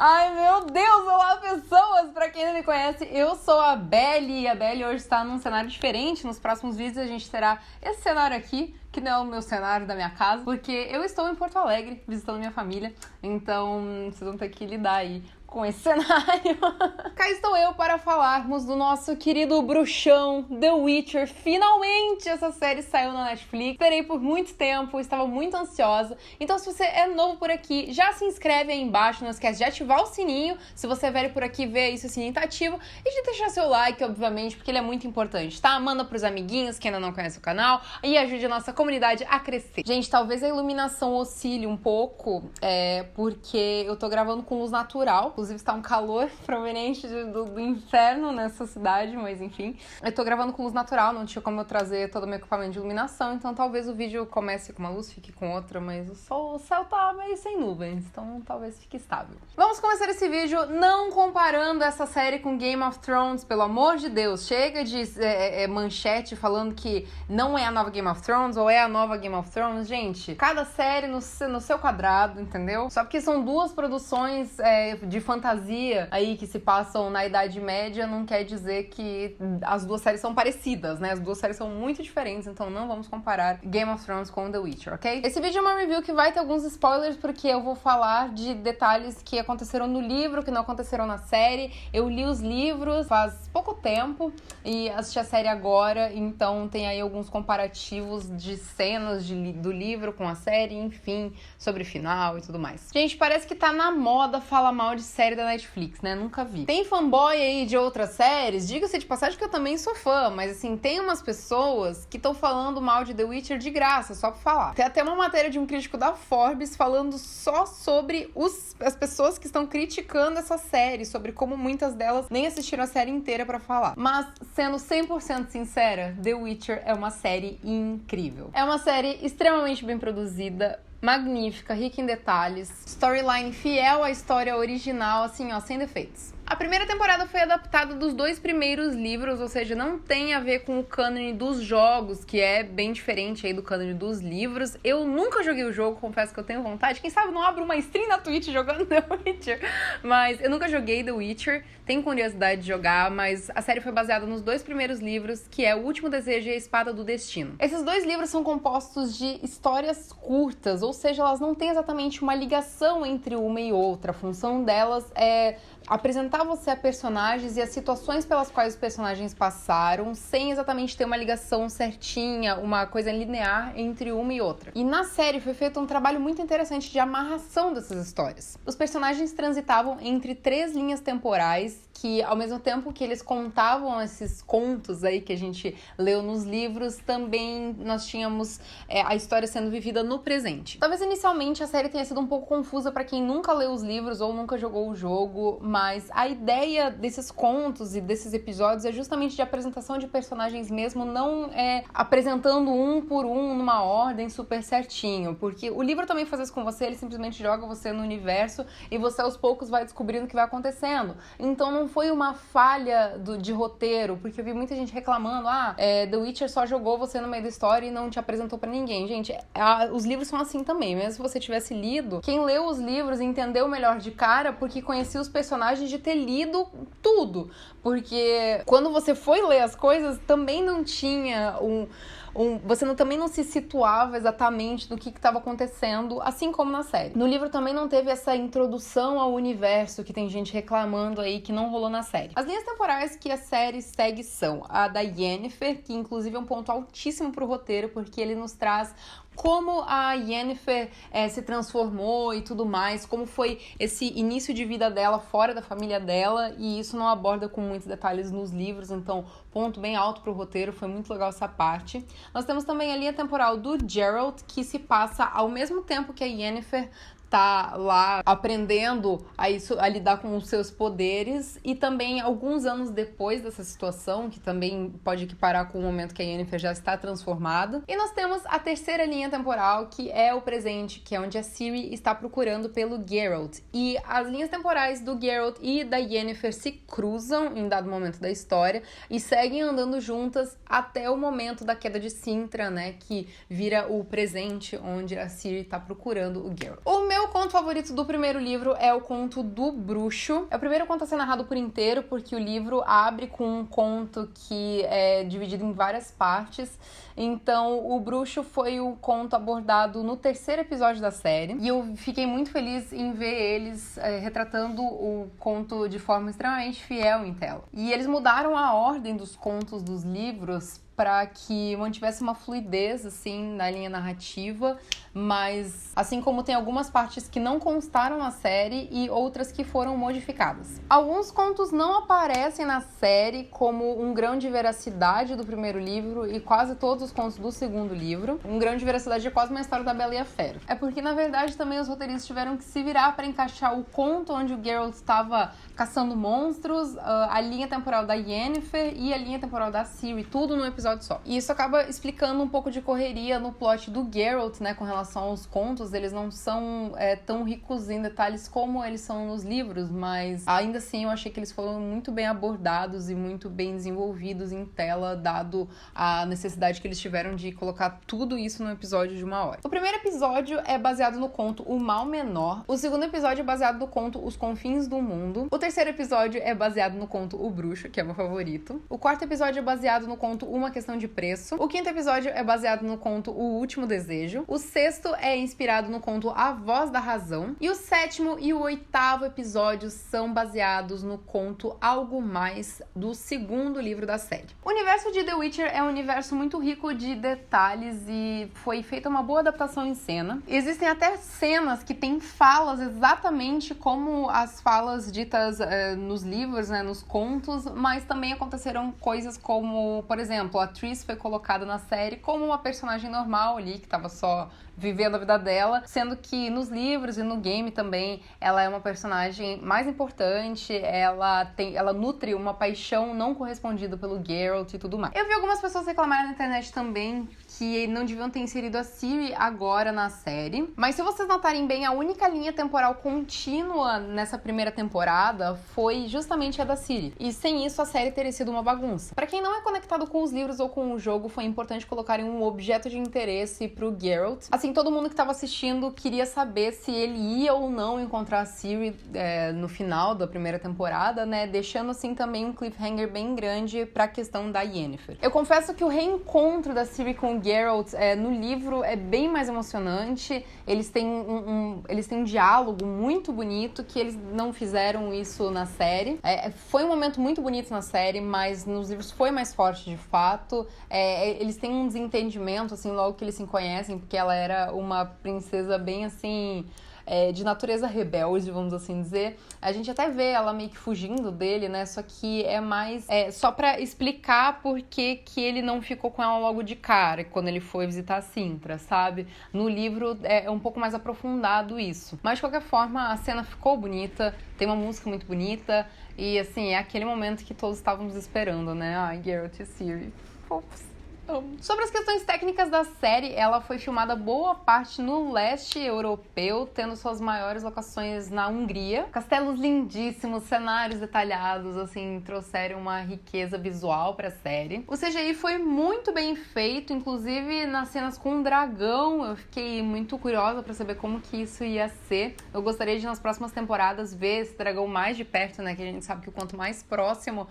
Ai, meu Deus, olá pessoas! Pra quem não me conhece, eu sou a Belly e a Belly hoje está num cenário diferente. Nos próximos vídeos a gente terá esse cenário aqui, que não é o meu cenário da minha casa, porque eu estou em Porto Alegre visitando minha família, então vocês vão ter que lidar aí com esse cenário. Cá estou eu para falarmos do nosso querido bruxão The Witcher. Finalmente essa série saiu na Netflix. Esperei por muito tempo, estava muito ansiosa. Então se você é novo por aqui, já se inscreve aí embaixo, não esquece de ativar o sininho. Se você é velho por aqui, vê aí se o sininho tá ativo. E de deixar seu like, obviamente, porque ele é muito importante, tá? Manda pros amiguinhos que ainda não conhecem o canal e ajude a nossa comunidade a crescer. Gente, talvez a iluminação oscile um pouco, porque eu tô gravando com luz natural. Inclusive está um calor proveniente do inferno nessa cidade, mas enfim. Eu tô gravando com luz natural, não tinha como eu trazer todo o meu equipamento de iluminação, então talvez o vídeo comece com uma luz, fique com outra, mas o céu tá meio sem nuvens, então talvez fique estável. Vamos começar esse vídeo não comparando essa série com Game of Thrones, pelo amor de Deus. Chega de manchete falando que não é a nova Game of Thrones ou é a nova Game of Thrones. Gente, cada série no seu quadrado, entendeu? Só porque são duas produções de fantasia aí que se passam na Idade Média, não quer dizer que as duas séries são parecidas, né? As duas séries são muito diferentes, então não vamos comparar Game of Thrones com The Witcher, ok? Esse vídeo é uma review que vai ter alguns spoilers, porque eu vou falar de detalhes que aconteceram no livro, que não aconteceram na série. Eu li os livros faz pouco tempo e assisti a série agora, então tem aí alguns comparativos de cenas do livro com a série, enfim, sobre final e tudo mais. Gente, parece que tá na moda falar mal de série da Netflix, né? Nunca vi. Tem fanboy aí de outras séries? Diga-se de passagem que eu também sou fã, mas assim, tem umas pessoas que estão falando mal de The Witcher de graça, só pra falar. Tem até uma matéria de um crítico da Forbes falando só sobre as pessoas que estão criticando essa série, sobre como muitas delas nem assistiram a série inteira pra falar. Mas, sendo 100% sincera, The Witcher é uma série incrível. É uma série extremamente bem produzida, magnífica, rica em detalhes, storyline fiel à história original, assim, ó, sem defeitos. A primeira temporada foi adaptada dos 2 primeiros livros, ou seja, não tem a ver com o cânone dos jogos, que é bem diferente aí do cânone dos livros. Eu nunca joguei o jogo, confesso que eu tenho vontade. Quem sabe não abro uma stream na Twitch jogando The Witcher. Mas eu nunca joguei The Witcher, tenho curiosidade de jogar, mas a série foi baseada nos 2 primeiros livros, que é O Último Desejo e A Espada do Destino. Esses 2 livros são compostos de histórias curtas, ou seja, elas não têm exatamente uma ligação entre uma e outra. A função delas é apresentar você a personagens e as situações pelas quais os personagens passaram, sem exatamente ter uma ligação certinha, uma coisa linear entre uma e outra. E na série foi feito um trabalho muito interessante de amarração dessas histórias. Os personagens transitavam entre 3 linhas temporais que, ao mesmo tempo que eles contavam esses contos aí que a gente leu nos livros, também nós tínhamos a história sendo vivida no presente. Talvez inicialmente a série tenha sido um pouco confusa para quem nunca leu os livros ou nunca jogou o jogo, mas a ideia desses contos e desses episódios é justamente de apresentação de personagens mesmo, não apresentando um por um numa ordem super certinho, porque o livro também faz isso com você, ele simplesmente joga você no universo e você aos poucos vai descobrindo o que vai acontecendo. Então não foi uma falha de roteiro, porque eu vi muita gente reclamando, The Witcher só jogou você no meio da história e não te apresentou pra ninguém. Gente, os livros são assim também, mesmo se você tivesse lido, quem leu os livros entendeu melhor de cara porque conhecia os personagens de ter lido tudo, porque quando você foi ler as coisas, também não tinha você também não se situava exatamente do que estava acontecendo, assim como na série. No livro também não teve essa introdução ao universo que tem gente reclamando aí que não rolou na série. As linhas temporais que a série segue são a da Yennefer, que inclusive é um ponto altíssimo pro roteiro, porque ele nos traz como a Yennefer se transformou e tudo mais, como foi esse início de vida dela fora da família dela, e isso não aborda com muitos detalhes nos livros, então ponto bem alto pro roteiro, foi muito legal essa parte. Nós temos também a linha temporal do Geralt, que se passa ao mesmo tempo que a Yennefer tá lá aprendendo a lidar com os seus poderes, e também alguns anos depois dessa situação, que também pode equiparar com o momento que a Yennefer já está transformada. E nós temos a terceira linha temporal, que é o presente, que é onde a Ciri está procurando pelo Geralt. E as linhas temporais do Geralt e da Yennefer se cruzam em dado momento da história e seguem andando juntas até o momento da queda de Cintra, né, que vira o presente onde a Ciri está procurando o Geralt. O meu meu conto favorito do primeiro livro é o conto do Bruxo. É o primeiro conto a ser narrado por inteiro, porque o livro abre com um conto que é dividido em várias partes. Então, o Bruxo foi o conto abordado no terceiro episódio da série. E eu fiquei muito feliz em ver eles retratando o conto de forma extremamente fiel em tela. E eles mudaram a ordem dos contos dos livros para que mantivesse uma fluidez, assim, na linha narrativa, mas assim como tem algumas partes que não constaram na série e outras que foram modificadas. Alguns contos não aparecem na série como um grão de veracidade do primeiro livro e quase todos os contos do segundo livro. Um grão de veracidade é quase uma história da Bela e a Fera. É porque, na verdade, também os roteiristas tiveram que se virar para encaixar o conto onde o Geralt estava caçando monstros, a linha temporal da Yennefer e a linha temporal da Ciri, tudo num episódio só. E isso acaba explicando um pouco de correria no plot do Geralt, né, com relação aos contos. Eles não são tão ricos em detalhes como eles são nos livros, mas ainda assim eu achei que eles foram muito bem abordados e muito bem desenvolvidos em tela, dado a necessidade que eles tiveram de colocar tudo isso num episódio de 1 hora. O primeiro episódio é baseado no conto O Mal Menor. O segundo episódio é baseado no conto Os Confins do Mundo. O terceiro episódio é baseado no conto O Bruxo, que é meu favorito. O quarto episódio é baseado no conto Uma Questão de Preço. O quinto episódio é baseado no conto O Último Desejo. O sexto é inspirado no conto A Voz da Razão. E o sétimo e o oitavo episódio são baseados no conto Algo Mais, do segundo livro da série. O universo de The Witcher é um universo muito rico de detalhes e foi feita uma boa adaptação em cena. Existem até cenas que têm falas exatamente como as falas ditas nos livros, né, nos contos, mas também aconteceram coisas como, por exemplo, a Triss foi colocada na série como uma personagem normal ali, que estava só vivendo a vida dela, sendo que nos livros e no game também ela é uma personagem mais importante, ela nutre uma paixão não correspondida pelo Geralt e tudo mais. Eu vi algumas pessoas reclamarem na internet também que não deviam ter inserido a Ciri agora na série, mas se vocês notarem bem, a única linha temporal contínua nessa primeira temporada foi justamente a da Ciri, e sem isso a série teria sido uma bagunça. Pra quem não é conectado com os livros ou com o jogo, foi importante colocarem um objeto de interesse pro Geralt. Assim, todo mundo que tava assistindo queria saber se ele ia ou não encontrar a Ciri no final da primeira temporada, né, deixando assim também um cliffhanger bem grande pra questão da Yennefer. Eu confesso que o reencontro da Ciri com o Geralt no livro é bem mais emocionante. Eles têm um diálogo muito bonito que eles não fizeram isso na série. Foi um momento muito bonito na série, mas nos livros foi mais forte de fato. Eles têm um desentendimento assim logo que eles se conhecem, porque ela era uma princesa bem assim de natureza rebelde, vamos assim dizer. A gente até vê ela meio que fugindo dele, né? Só que é mais só pra explicar por que ele não ficou com ela logo de cara quando ele foi visitar a Cintra, sabe? No livro é um pouco mais aprofundado isso. Mas de qualquer forma, a cena ficou bonita, tem uma música muito bonita e assim, é aquele momento que todos estávamos esperando, né? Ai, Geralt e Ciri, fofos. Sobre as questões técnicas da série, ela foi filmada boa parte no leste europeu, tendo suas maiores locações na Hungria. Castelos lindíssimos, cenários detalhados, assim, trouxeram uma riqueza visual pra série. O CGI foi muito bem feito, inclusive nas cenas com o dragão, eu fiquei muito curiosa pra saber como que isso ia ser. Eu gostaria de, nas próximas temporadas, ver esse dragão mais de perto, né, que a gente sabe que o quanto mais próximo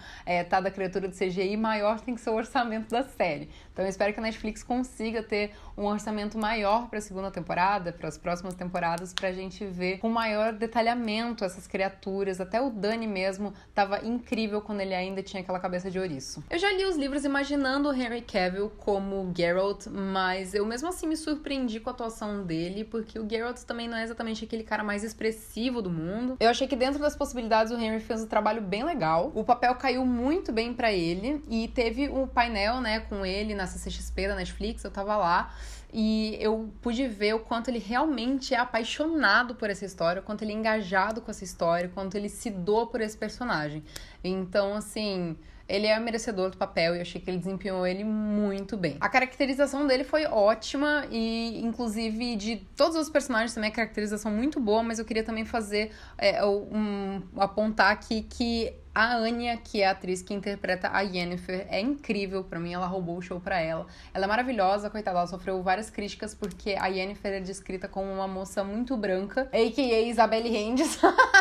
tá da criatura do CGI, maior tem que ser o orçamento da série. Então eu espero que a Netflix consiga ter um orçamento maior para a segunda temporada, para as próximas temporadas, pra gente ver com maior detalhamento essas criaturas. Até o Dany mesmo tava incrível quando ele ainda tinha aquela cabeça de ouriço. Eu já li os livros imaginando o Henry Cavill como Geralt, mas eu mesmo assim me surpreendi com a atuação dele, porque o Geralt também não é exatamente aquele cara mais expressivo do mundo. Eu achei que dentro das possibilidades o Henry fez um trabalho bem legal. O papel caiu muito bem pra ele e teve um painel, né, com ele na CCXP da Netflix, eu tava lá e eu pude ver o quanto ele realmente é apaixonado por essa história, o quanto ele é engajado com essa história, o quanto ele se doa por esse personagem. Então, assim, ele é merecedor do papel e eu achei que ele desempenhou ele muito bem. A caracterização dele foi ótima e, inclusive, de todos os personagens também a caracterização muito boa, mas eu queria também fazer, apontar aqui que A Anya, que é a atriz que interpreta a Yennefer, é incrível pra mim, ela roubou o show pra ela. Ela é maravilhosa, coitada, ela sofreu várias críticas porque a Yennefer é descrita como uma moça muito branca, a.k.a. Isabelle Rendes.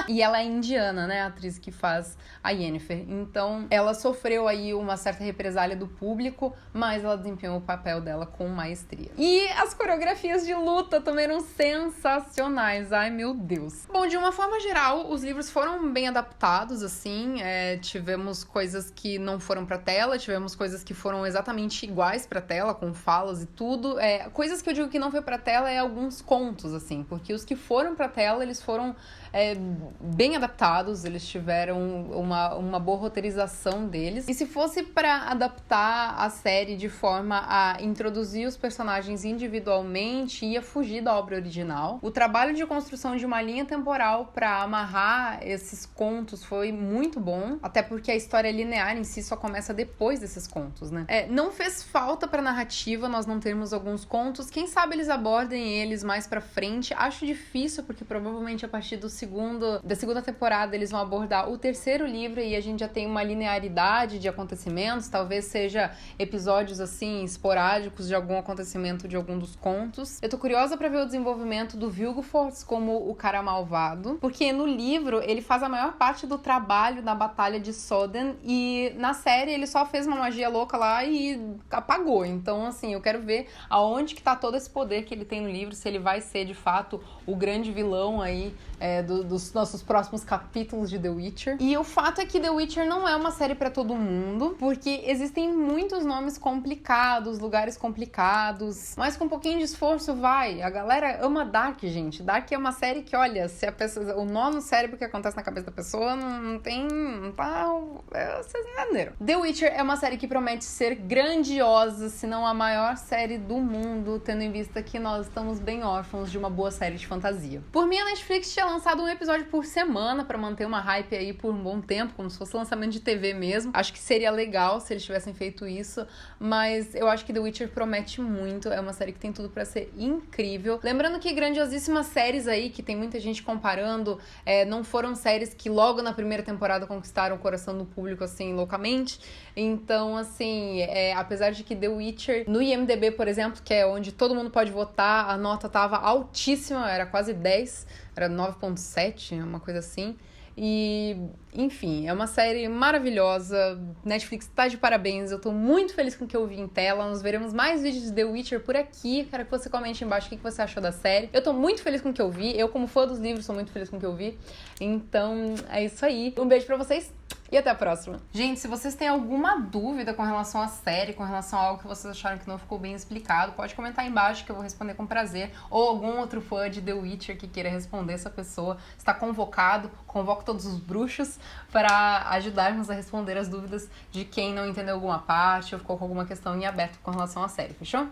E ela é indiana, né, a atriz que faz a Yennefer. Então, ela sofreu aí uma certa represália do público, mas ela desempenhou o papel dela com maestria. E as coreografias de luta também eram sensacionais, ai meu Deus. Bom, de uma forma geral, os livros foram bem adaptados, assim, tivemos coisas que não foram pra tela, tivemos coisas que foram exatamente iguais pra tela, com falas e tudo. Coisas que eu digo que não foi pra tela alguns contos, assim, porque os que foram pra tela, eles foram bem adaptados, eles tiveram uma boa roteirização deles. E se fosse pra adaptar a série de forma a introduzir os personagens individualmente, ia fugir da obra original. O trabalho de construção de uma linha temporal pra amarrar esses contos foi muito bom, até porque a história linear em si só começa depois desses contos, né? Não fez falta pra narrativa nós não termos alguns contos, quem sabe eles abordem eles mais pra frente. Acho difícil, porque provavelmente a partir da segunda temporada eles vão abordar o terceiro livro e a gente já tem uma linearidade de acontecimentos, talvez seja episódios assim esporádicos de algum acontecimento de algum dos contos. Eu tô curiosa pra ver o desenvolvimento do Vilgefortz como o cara malvado, porque no livro ele faz a maior parte do trabalho na Batalha de Soden e na série ele só fez uma magia louca lá e apagou. Então, assim, eu quero ver aonde que tá todo esse poder que ele tem no livro, se ele vai ser de fato o grande vilão aí dos nossos próximos capítulos de The Witcher. E o fato é que The Witcher não é uma série pra todo mundo, porque existem muitos nomes complicados, lugares complicados, mas com um pouquinho de esforço vai. A galera ama Dark, gente. Dark é uma série que, olha, se a pessoa, o nó no cérebro que acontece na cabeça da pessoa não tá... Vocês entenderam. The Witcher é uma série que promete ser grandiosa, se não a maior série do mundo, tendo em vista que nós estamos bem órfãos de uma boa série de fantasia. Por mim, a Netflix tinha lançado um episódio por semana pra manter uma hype aí por um bom tempo, como se fosse lançamento de TV mesmo. Acho que seria legal se eles tivessem feito isso, mas eu acho que The Witcher promete muito, é uma série que tem tudo pra ser incrível. Lembrando que grandiosíssimas séries aí, que tem muita gente comparando, não foram séries que logo na primeira temporada conquistaram o coração do público, assim, loucamente. Então, assim, apesar de que The Witcher, no IMDb, por exemplo, que é onde todo mundo pode votar, a nota tava altíssima, era quase 10, era 9.7, uma coisa assim. E, enfim, é uma série maravilhosa. Netflix tá de parabéns. Eu tô muito feliz com o que eu vi em tela. Nós veremos mais vídeos de The Witcher por aqui. Quero que você comente embaixo o que você achou da série. Eu tô muito feliz com o que eu vi. Eu, como fã dos livros, sou muito feliz com o que eu vi. Então, é isso aí. Um beijo pra vocês e até a próxima. Gente, se vocês têm alguma dúvida com relação à série, com relação a algo que vocês acharam que não ficou bem explicado, pode comentar aí embaixo que eu vou responder com prazer. Ou algum outro fã de The Witcher que queira responder, essa pessoa está convocado. Convoco todos os bruxos para ajudarmos a responder as dúvidas de quem não entendeu alguma parte ou ficou com alguma questão em aberto com relação à série, fechou?